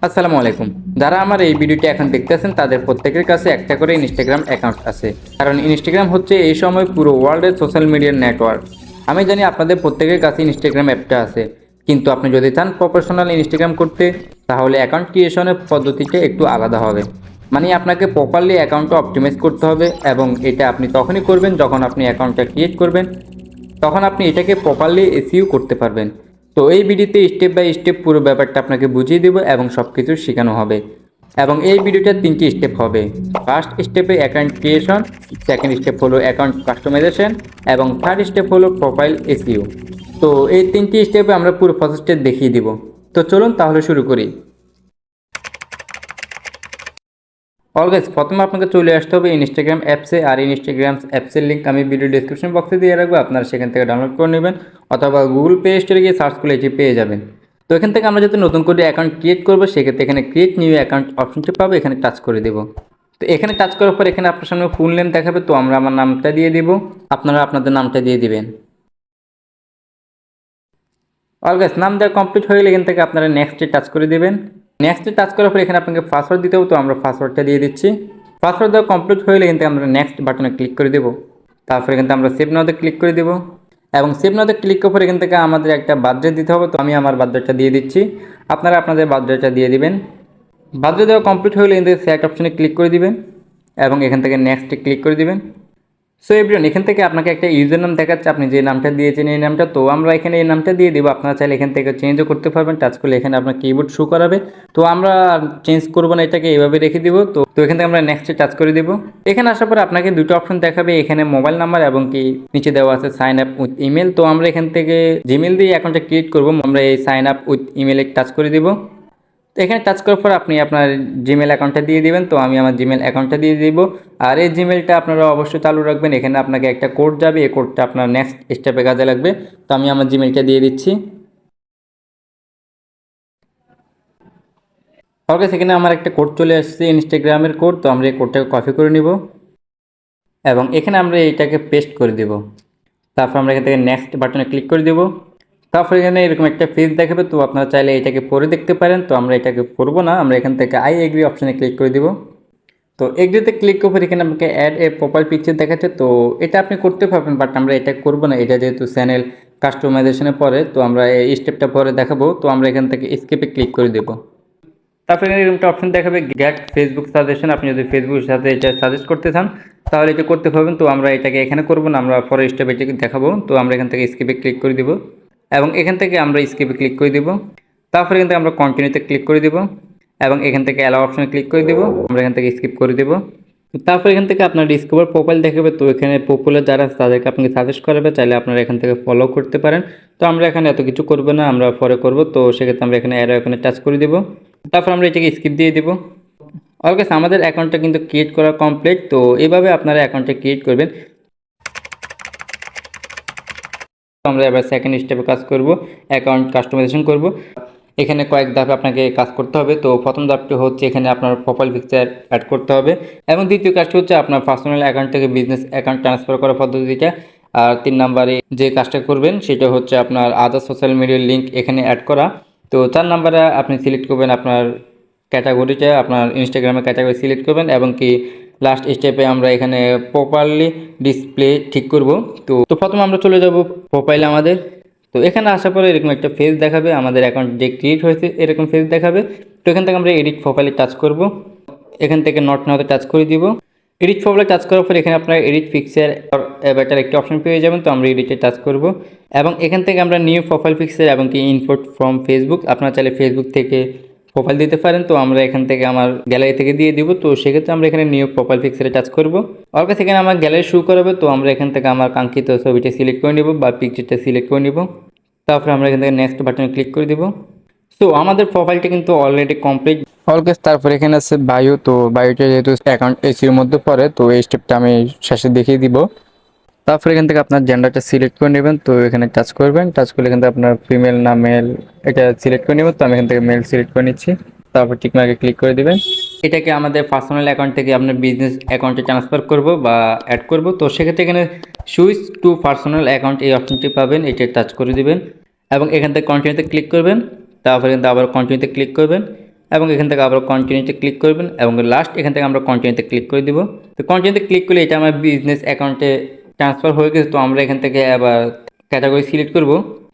আসসালামু আলাইকুম। যারা আমার এই ভিডিওটি এখন দেখতেছেন তাদের প্রত্যেকের কাছে একটা করে ইনস্টাগ্রাম অ্যাকাউন্ট আছে, কারণ ইনস্টাগ্রাম হচ্ছে এই সময় পুরো ওয়ার্ল্ডের সোশ্যাল মিডিয়ার নেটওয়ার্ক। আমি জানি আপনাদের প্রত্যেকের কাছে ইনস্টাগ্রাম অ্যাপটা আছে, কিন্তু আপনি যদি চান প্রফেশনাল ইনস্টাগ্রাম করতে, তাহলে অ্যাকাউন্ট ক্রিয়েশনের পদ্ধতিটা একটু আলাদা হবে। মানে আপনাকে প্রপারলি অ্যাকাউন্টটা অপটিমাইজ করতে হবে, এবং এটা আপনি তখনই করবেন যখন আপনি অ্যাকাউন্টটা ক্রিয়েট করবেন, তখন আপনি এটাকে প্রপারলি এসইও করতে পারবেন। তো এই ভিডিওতে স্টেপ বাই স্টেপ পুরো ব্যাপারটা আপনাকে বুঝিয়ে দেবো এবং সব কিছু শেখানো হবে। এবং এই ভিডিওটা 3টি স্টেপ হবে। ফার্স্ট স্টেপে অ্যাকাউন্ট ক্রিয়েশন, সেকেন্ড স্টেপ হলো অ্যাকাউন্ট কাস্টমাইজেশন, এবং থার্ড স্টেপ হলো প্রোফাইল এসইও। তো এই 3টি স্টেপে আমরা পুরো প্রসেসটা দেখিয়ে দিব। তো চলুন তাহলে শুরু করি। অলওয়েজ প্রথমে আপনাকে চলে আসতে হবে ইনস্টাগ্রাম অ্যাপসে, আর ইনস্টাগ্রাম অ্যাপসের লিঙ্ক আমি ভিডিও ডিসক্রিপশন বক্সে দিয়ে রাখবো, আপনারা সেখান থেকে ডাউনলোড করে নেবেন, অথবা গুগল প্লে স্টোরে গিয়ে সার্চ করলে এটি পেয়ে যাবেন। তো এখান থেকে আমরা যাতে নতুন করে অ্যাকাউন্ট ক্রিয়েট করবো, সেক্ষেত্রে এখানে ক্রিয়েট নিউ অ্যাকাউন্ট অপশনটি পাবো, এখানে টাচ করে দেবো। তো এখানে টাচ করার পর এখানে আপনার সামনে ফুল নেম দেখাবে, তো আমরা আমার নামটা দিয়ে দিব, আপনারা আপনাদের নামটা দিয়ে দিবেন। অলওয়েজ নাম দেওয়া কমপ্লিট হয়ে গেলে এখান থেকে আপনারা নেক্সটে টাচ করে দেবেন। নেক্সটে টাচ করার পর এখানে আপনাকে পাসওয়ার্ড দিতে হবে, তো আমরা পাসওয়ার্ডটা দিয়ে দিচ্ছি। পাসওয়ার্ড দেওয়া কমপ্লিট হয়ে গেলে কিন্তু আমরা নেক্সট বাটনে ক্লিক করে দেবো। তারপরে কিন্তু আমরা সেভ নাওতে ক্লিক করে দেবো, এবং সেভ নাওতে ক্লিক করার পর এখান থেকে আমাদের একটা বার্থডে দিতে হবে, তো আমি আমার বার্থডেটা দিয়ে দিচ্ছি, আপনারা আপনাদের বার্থডেটা দিয়ে দিবেন। বার্থডে দেওয়া কমপ্লিট হয়ে গেলে কিন্তু সেট অপশনে ক্লিক করে দিবেন, এবং এখান থেকে নেক্সটে ক্লিক করে দিবেন। সো এভরিওয়ান, এখান থেকে আপনাকে একটা ইউজার নাম দেখাচ্ছে, আপনি যে নামটা দিয়েছেন এই নামটা, তো আমরা এখানে এই নামটা দিয়ে দিব। আপনারা চাইলে এখান থেকে চেঞ্জও করতে পারবেন, টাচ করলে এখানে আপনার কিবোর্ড শো করাবে। তো আমরা চেঞ্জ করবো না, এটাকে এইভাবে রেখে দিব। তো তো এখান থেকে আমরা নেক্সটে টাচ করে দিব। এখানে আসার পর আপনাকে দুটো অপশন দেখাবে, এখানে মোবাইল নাম্বার এবং কি নিচে দেওয়া আছে সাইন আপ উইথ ইমেল। তো আমরা এখান থেকে জিমেল দিয়ে অ্যাকাউন্টটা ক্রিয়েট করবো, আমরা এই সাইন আপ উইথ ইমেলে টাচ করে দিব। তো এখানে টাচ করার পর আপনি আপনার জিমেল অ্যাকাউন্টটা দিয়ে দিবেন, তো আমি আমার জিমেল অ্যাকাউন্টটা দিয়ে দিব। আর এই জিমেলটা আপনারা অবশ্যই চালু রাখবেন, এখানে আপনাকে একটা কোড যাবে, এই কোডটা আপনার নেক্সট স্টেপে কাজে লাগবে। তো আমি আমার জিমেলটা দিয়ে দিচ্ছি। ওকে, সেখানে আমার একটা কোড চলে আসছে, ইনস্টাগ্রামের কোড। তো আমরা এই কোডটাকে কপি করে নিব, এবং এখানে আমরা এইটাকে পেস্ট করে দেব। তারপর আমরা এখান থেকে নেক্সট বাটনে ক্লিক করে দেব। তারপর এখানে এরকম একটা পেজ দেখাবে, তো আপনারা চাইলে এটাকে পড়ে দেখতে পারেন। তো আমরা এটাকে পড়বো না, আমরা এখান থেকে আই এগ্রি অপশানে ক্লিক করে দিব। তো এগ্রিতে ক্লিক করে এখানে আমাকে অ্যাড এ প্রোফাইল পিকচার দেখাচ্ছে, তো এটা আপনি করতে পারবেন, বাট আমরা এটা করব না, এটা যেহেতু চ্যানেল কাস্টমাইজেশনে পরে, তো আমরা এই স্টেপটা পরে দেখাবো। তো আমরা এখান থেকে স্কিপে ক্লিক করে দেব। তারপরে এখানে এরকম একটা অপশন দেখাবে গেট ফেসবুক সাজেশন, আপনি যদি ফেসবুকের সাথে এটা সাজেস্ট করতে চান তাহলে এটা করতে পারবেন। তো আমরা এটাকে এখানে করব না, আমরা পরে স্টেপ এটাকে দেখাবো। তো আমরা এখান থেকে স্কিপে ক্লিক করে দিব, এবং এখান থেকে আমরা স্কিপে ক্লিক করে দিব। তারপরে এখান থেকে আমরা কন্টিনিউতে ক্লিক করে দিব, এবং এখান থেকে অ্যালাউ অপশনে ক্লিক করে দিব, আমরা এখান থেকে স্কিপ করে দেব। তারপর এখান থেকে আপনার ডিসকভার প্রোফাইল দেখাবে, তো এখানে পপুলার যারা তাদেরকে আপনাকে সাজেস্ট করাবে, চাইলে আপনারা এখান থেকে ফলো করতে পারেন। তো আমরা এখানে এত কিছু করবো না, আমরা পরে করব। তো সেক্ষেত্রে আমরা এখানে অ্যারো এখানে টাচ করে দেব, তারপর আমরা এটাকে স্কিপ দিয়ে দেব। অলওয়েজ আমাদের অ্যাকাউন্টটা কিন্তু ক্রিয়েট করা কমপ্লিট। তো এইভাবে আপনারা অ্যাকাউন্টটা ক্রিয়েট করবেন। আমরা এবার সেকেন্ড স্টেপে কাজ করব, অ্যাকাউন্ট কাস্টমাইজেশন করব। এখানে কয়েক ধাপে আপনাকে কাজ করতে হবে। তো প্রথম ধাপটি হচ্ছে এখানে আপনার প্রোফাইল পিকচার অ্যাড করতে হবে, এবং দ্বিতীয় কাজটি হচ্ছে আপনার পার্সোনাল অ্যাকাউন্ট থেকে বিজনেস অ্যাকাউন্ট ট্রান্সফার করার পদ্ধতিটা। আর 3 নম্বরে যে কাজটা করবেন সেটা হচ্ছে আপনার আদার সোশ্যাল মিডিয়ার লিঙ্ক এখানে অ্যাড করা। তো 4 নম্বরে আপনি সিলেক্ট করবেন আপনার ক্যাটাগরিটা, আপনার ইনস্টাগ্রামের ক্যাটাগরি সিলেক্ট করবেন, এবং কি লাস্ট স্টেপে আমরা এখানে প্রপারলি ডিসপ্লে ঠিক করব। তো প্রথমে আমরা চলে যাব প্রোফাইলে আমাদের। তো এখানে আসার পরে এরকম একটা পেজ দেখাবে, আমাদের অ্যাকাউন্ট যে ক্রিয়েট হয়েছে এরকম পেজ দেখাবে। তো এখান থেকে আমরা এডিট প্রোফাইলে টাচ করব, এখান থেকে নট নাওতে টাচ করে দিব। এডিট প্রোফাইলে টাচ করার পর এখানে আপনারা এডিট পিকচার এবারটার একটা অপশন পেয়ে যাবেন, তো আমরা এডিটে টাচ করব, এবং এখান থেকে আমরা নিউ প্রোফাইল পিকচার এবং কি ইনপুট ফ্রম ফেসবুক, আপনারা চাইলে ফেসবুক থেকে প্রোফাইল দিতে পারেন। তো আমরা এখান থেকে আমার গ্যালারি থেকে দিয়ে দিব। তো সেক্ষেত্রে আমরা এখানে নিউ প্রোফাইল পিকচারে টাচ করব, ওর কাছে এখানে আমার গ্যালারি শো করাবে। তো আমরা এখান থেকে আমার কাঙ্ক্ষিত ছবিটা সিলেক্ট করে নিব বা পিকচারটা সিলেক্ট করে নিব। তারপরে আমরা এখান থেকে নেক্সট বাটনে ক্লিক করে দিব। সো আমাদের প্রোফাইলটা কিন্তু অলরেডি কমপ্লিট। অলকেস তারপরে এখানে আছে বায়ো, তো বায়োটা যেহেতু অ্যাকাউন্ট এসির মধ্যে পড়ে, তো এই স্টেপটা আমি শেষে দেখিয়ে দিব। তারপরে এখান থেকে আপনার জেন্ডারটা সিলেক্ট করে নেবেন, তো এখানে টাচ করবেন, টাচ করলে এখান থেকে আপনার ফিমেল না মেল এটা সিলেক্ট করে নেবেন। তো আমি এখান থেকে মেল সিলেক্ট করে নিচ্ছি, তারপর টিকমার্কে ক্লিক করে দিবেন। এটাকে আমাদের পার্সোনাল অ্যাকাউন্ট থেকে আপনার বিজনেস অ্যাকাউন্টে ট্রান্সফার করব বা অ্যাড করব। তো সেক্ষেত্রে এখানে সুইচ টু পার্সোনাল অ্যাকাউন্ট এই অপশনটি পাবেন, এটা টাচ করে দিবেন, এবং এখান থেকে কন্টিনিউতে ক্লিক করবেন। তারপরে কিন্তু আবার কন্টিনিউতে ক্লিক করবেন, এবং এখান থেকে আবার কন্টিনিউতে ক্লিক করবেন এবং লাস্ট এখান থেকে আমরা কন্টিনিউতে ক্লিক করে দিব। তো কন্টিনিউতে ক্লিক করলে এটা আমার বিজনেস অ্যাকাউন্টে ট্রান্সফার হয়ে গেছে। তো আমরা এখান থেকে আবার ক্যাটাগরি সিলেক্ট করব।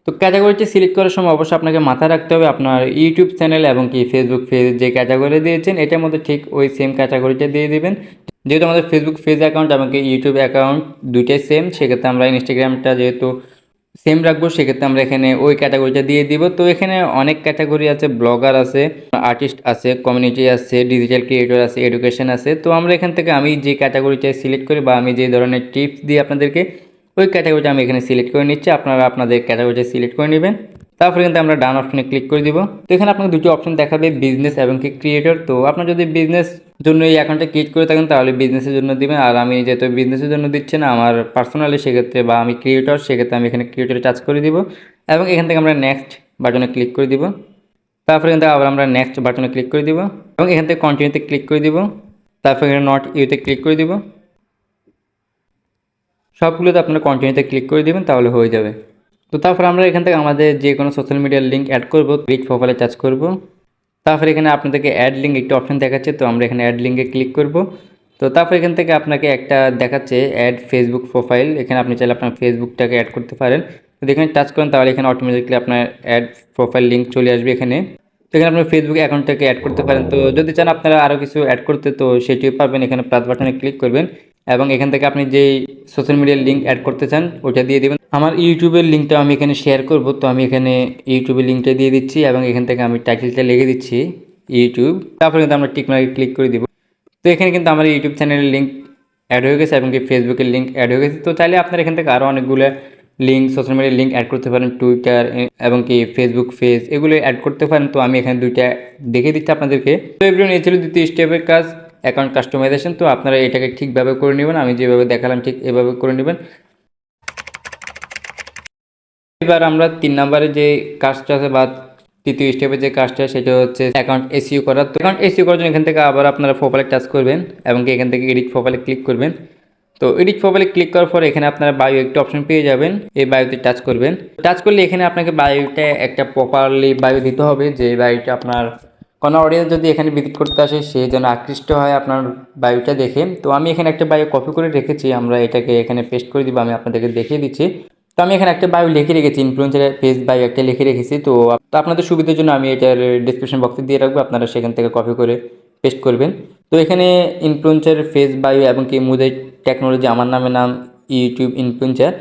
তো ক্যাটাগরিটি সিলেক্ট করার সময় অবশ্যই আপনাকে মাথায় রাখতে হবে আপনার ইউটিউব চ্যানেল এবং কি ফেসবুক পেজ যে ক্যাটাগরি দিয়েছেন এটার মধ্যে ঠিক ওই সেম ক্যাটাগরিটা দিয়ে দিবেন। যেহেতু আমাদের ফেসবুক পেজ অ্যাকাউন্ট এবং কি ইউটিউব অ্যাকাউন্ট দুইটাই সেম, সেক্ষেত্রে আমরা ইনস্টাগ্রামটা যেহেতু সেম রাখবো, সেক্ষেত্রে আমরা এখানে ওই ক্যাটাগরিটা দিয়ে দিব। তো এখানে অনেক ক্যাটাগরি আছে, ব্লগার আছে, আর্টিস্ট আছে, কমিউনিটি আছে, ডিজিটাল ক্রিয়েটর আছে, এডুকেশন আছে। তো আমরা এখান থেকে আমি যে ক্যাটাগরিটা সিলেক্ট করি বা আমি যে ধরনের টিপস দিই আপনাদেরকে ওই ক্যাটাগরিটা আমি এখানে সিলেক্ট করে নিচ্ছি, আপনারা আপনাদের ক্যাটাগরিটা সিলেক্ট করে নেবেন। তারপরে কিন্তু আমরা ডান অপশনে ক্লিক করে দিব। তো এখানে আপনাকে দুটো অপশন দেখাবে, বিজনেস এবং কি ক্রিয়েটর। তো আপনার যদি বিজনেস জন্য এই অ্যাকাউন্টটা ক্রিয়েট করে থাকেন তাহলে বিজনেসের জন্য দিবেন, আর আমি যেহেতু বিজনেসের জন্য দিচ্ছি না আমার পার্সোনালি, সেক্ষেত্রে বা আমি ক্রিয়েটর, সেক্ষেত্রে আমি এখানে ক্রিয়েটরে টাচ করে দিব এবং এখান থেকে আমরা নেক্সট বাটনে ক্লিক করে দিব। তারপরে কিন্তু আবার আমরা নেক্সট বাটনে ক্লিক করে দিব এবং এখান থেকে কন্টিনিউতে ক্লিক করে দিব। তারপরে এখানে নট ইউতে ক্লিক করে দিব। সবগুলোতে আপনারা কন্টিনিউতে ক্লিক করে দিবেন, তাহলে হয়ে যাবে। তো তারপর আমরা এখান থেকে আমাদের যে কোনো সোশ্যাল মিডিয়ার লিঙ্ক অ্যাড করব, রিচ প্রোফাইলে টাচ করব। তারপরে এখানে আপনাদেরকে অ্যাড লিঙ্ক একটা অপশন দেখাচ্ছে, তো আমরা এখানে অ্যাড লিঙ্কে ক্লিক করব। তো তারপর এখান থেকে আপনাকে একটা দেখাচ্ছে অ্যাড ফেসবুক প্রোফাইল, এখানে আপনি চাইলে আপনার ফেসবুকটাকে অ্যাড করতে পারেন। যদি এখানে টাচ করেন তাহলে এখানে অটোমেটিকলি আপনার অ্যাড প্রোফাইল লিঙ্ক চলে আসবে এখানে। তো এখানে আপনার ফেসবুক অ্যাকাউন্টটাকে অ্যাড করতে পারেন। তো যদি চান আপনারা আরও কিছু অ্যাড করতে তো সেটিও পারবেন, এখানে প্লাস বাটনে ক্লিক করবেন এবং এখান থেকে আপনি যেই সোশ্যাল মিডিয়ার লিঙ্ক অ্যাড করতে চান ওটা দিয়ে দেবেন। আমার ইউটিউবের লিঙ্কটা আমি এখানে শেয়ার করব, তো আমি এখানে ইউটিউবের লিঙ্কটা দিয়ে দিচ্ছি এবং এখান থেকে আমি টাইটেলটা লিখে দিচ্ছি ইউটিউব। তারপরে কিন্তু আমরা টিক মার্কে ক্লিক করে দিব। তো এখানে কিন্তু আমার ইউটিউব চ্যানেলের লিঙ্ক অ্যাড হয়ে গেছে এবং কি ফেসবুকের লিঙ্ক অ্যাড হয়ে গেছে। তো চাইলে আপনারা এখান থেকে আরও অনেকগুলো লিঙ্ক সোশ্যাল মিডিয়ার লিঙ্ক অ্যাড করতে পারেন, টুইটার এবং কি ফেসবুক পেজ এগুলো অ্যাড করতে পারেন। তো আমি এখানে দুইটা দেখে দিচ্ছি আপনাদেরকে। তো এভরিওয়ান, এই ছিল দ্বিতীয় স্টেপের কাজ, অ্যাকাউন্ট কাস্টমাইজেশন। তো আপনারা এটাকে ঠিকভাবে করে নেবেন, আমি যেভাবে দেখালাম ঠিক এভাবে করে নেবেন। এবার আমরা 3 নম্বরে যে কাজটা আছে বা তৃতীয় স্টেপে যে কাজটা সেটা হচ্ছে অ্যাকাউন্ট এসইও করা। তো অ্যাকাউন্ট এসইও করার জন্য এখান থেকে আবার আপনারা প্রোফাইলে টাচ করবেন এবং এখান থেকে এডিট প্রোফাইলে ক্লিক করবেন। তো এডিট প্রোফাইলে ক্লিক করার পর এখানে আপনারা বায়ো একটা অপশন পেয়ে যাবেন, এই বায়োতে টাচ করবেন। টাচ করলে এখানে আপনাকে বায়োটা একটা প্রপারলি বায়ো দিতে হবে, যে বায়োটা আপনার কোনো অডিয়েন্স যদি এখানে ভিজিট করতে আসে সে যেন আকৃষ্ট হয় আপনার বায়োটা দেখে। তো আমি এখানে একটা বায়ো কপি করে রেখেছি, আমরা এটাকে এখানে পেস্ট করে দিব, আমি আপনাদেরকে দেখিয়ে দিচ্ছি। তো আমি এখানে একটা বায়ো লিখে রেখেছি, ইনফ্লুয়েন্সারের পেজ বায়ো একটা লিখে রেখেছি। তো আপনাদের সুবিধার জন্য আমি এটার ডিসক্রিপশন বক্সে দিয়ে রাখবো, আপনারা সেখান থেকে কপি করে পেস্ট করবেন। তো এখানে ইনফ্লুয়েন্সারের ফেস বায়ো এবং কি মোজাহেড টেকনোলজি, আমার নাম ইউটিউব ইনফ্লুয়েন্সার।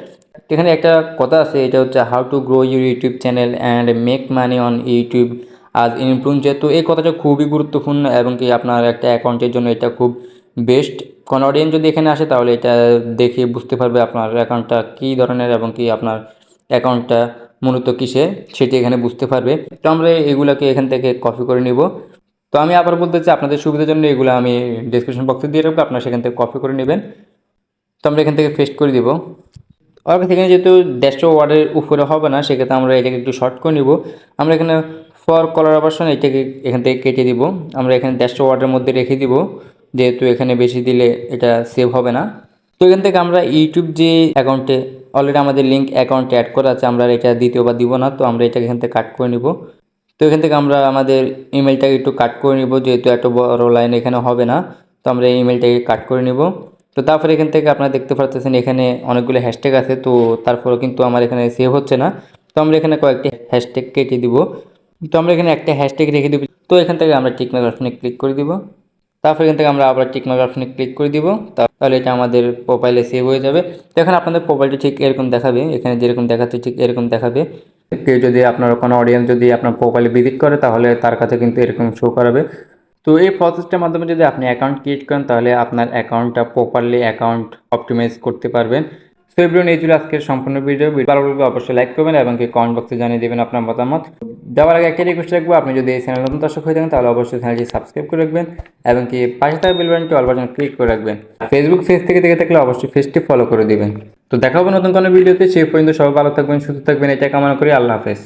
এখানে একটা কথা আছে, এটা হচ্ছে how to grow your YouTube channel and make money on YouTube আজ ইনফ্লুয়েন্সার। তো এই কথাটা খুবই গুরুত্বপূর্ণ এবং কি আপনার একটা অ্যাকাউন্টের জন্য এটা খুব বেস্ট। কোনো অডিয়েন্স যদি এখানে আসে তাহলে এটা দেখে বুঝতে পারবে আপনার অ্যাকাউন্টটা কী ধরনের এবং কি আপনার অ্যাকাউন্টটা মূলত কিসে সেটি এখানে বুঝতে পারবে। তো আমরা এগুলাকে এখান থেকে কপি করে নিব। তো আমি আবার বলতে চাই আপনাদের সুবিধার জন্য এগুলো আমি ডিসক্রিপশন বক্সে দিয়ে রাখবো, আপনারা সেখান থেকে কপি করে নেবেন। তো আমরা এখান থেকে পেস্ট করে দিব। আর এখানে যেহেতু 150 ওয়ার্ডের উপরে হবে না, সেক্ষেত্রে আমরা এটাকে একটু শর্ট করে নিব। আমরা এখানে ফর কোলাবোরেশন এটাকে এখান থেকে কেটে দিব, আমরা এখানে 150 ওয়ার্ডের মধ্যে রেখে দিব, যেহেতু এখানে বেশি দিলে এটা সেভ হবে না। তো এখান থেকে আমরা ইউটিউব যে অ্যাকাউন্টে অলরেডি আমাদের লিঙ্ক অ্যাকাউন্টে অ্যাড করা আছে, আমরা এটা দ্বিতীয়বার দিব না। তো আমরা এটাকে এখান থেকে কাট করে নিব। তো এখান থেকে আমরা আমাদের ইমেলটাকে একটু কাট করে নিব, যেহেতু এত বড় লাইন এখানে হবে না। তো আমরা এই ইমেলটাকে কাট করে নিব। তো তারপরে এখান থেকে আপনারা দেখতে পাচ্ছেন এখানে অনেকগুলো হ্যাশট্যাগ আছে, তো তারপরেও কিন্তু আমার এখানে সেভ হচ্ছে না। তো আমরা এখানে কয়েকটি হ্যাশট্যাগ কেটে দিব। তো আমরা এখানে একটা হ্যাশট্যাগ রেখে দিব। তো এখান থেকে আমরা টিকমার্ক অপশনে ক্লিক করে দিব। তারপর এখান থেকে আমরা আবার টিকমার্ক অপশনে ক্লিক করে দিব, তাহলে এটা আমাদের প্রোফাইলে সেভ হয়ে যাবে। তো এখন আপনাদের প্রোফাইলটি ঠিক এরকম দেখাবে, এখানে যেরকম দেখাচ্ছে ঠিক এরকম দেখাবে। কেউ যদি আপনার কোনো অডিয়েন্স যদি আপনার প্রোফাইলে ভিজিট করে তাহলে তার কাছে কিন্তু এরকম শো করাবে। তো এই প্রসেসটার মাধ্যমে যদি আপনি অ্যাকাউন্ট ক্রিয়েট করেন তাহলে আপনার অ্যাকাউন্টটা প্রপারলি অ্যাকাউন্ট অপটিমাইজ করতে পারবেন। সো এভরিওয়ান, এই ছিল আজকের সম্পূর্ণ ভিডিও। ভালো লাগলে অবশ্যই লাইক করবেন এবং কি কমেন্ট বক্সে জানিয়ে দেবেন আপনার মতামত। দেওয়ার আগে একটা রিকোয়েস্ট রাখবো, আপনি যদি এই চ্যানেল নতুন দর্শক হয়ে থাকেন তাহলে অবশ্যই চ্যানেলটি সাবস্ক্রাইব করে রাখবেন এবং কি পাশে থাকা বেল বাটনটি অল বাটন ক্লিক করে রাখবেন। ফেসবুক পেজ থেকে দেখে থাকলে অবশ্যই পেজটি ফলো করে দিবেন। তো দেখা হবে নতুন কোনো ভিডিওতে, সেই পর্যন্ত সবাই ভালো থাকবেন, সুস্থ থাকবেন, এটা কামনা করি। আল্লাহ হাফেজ।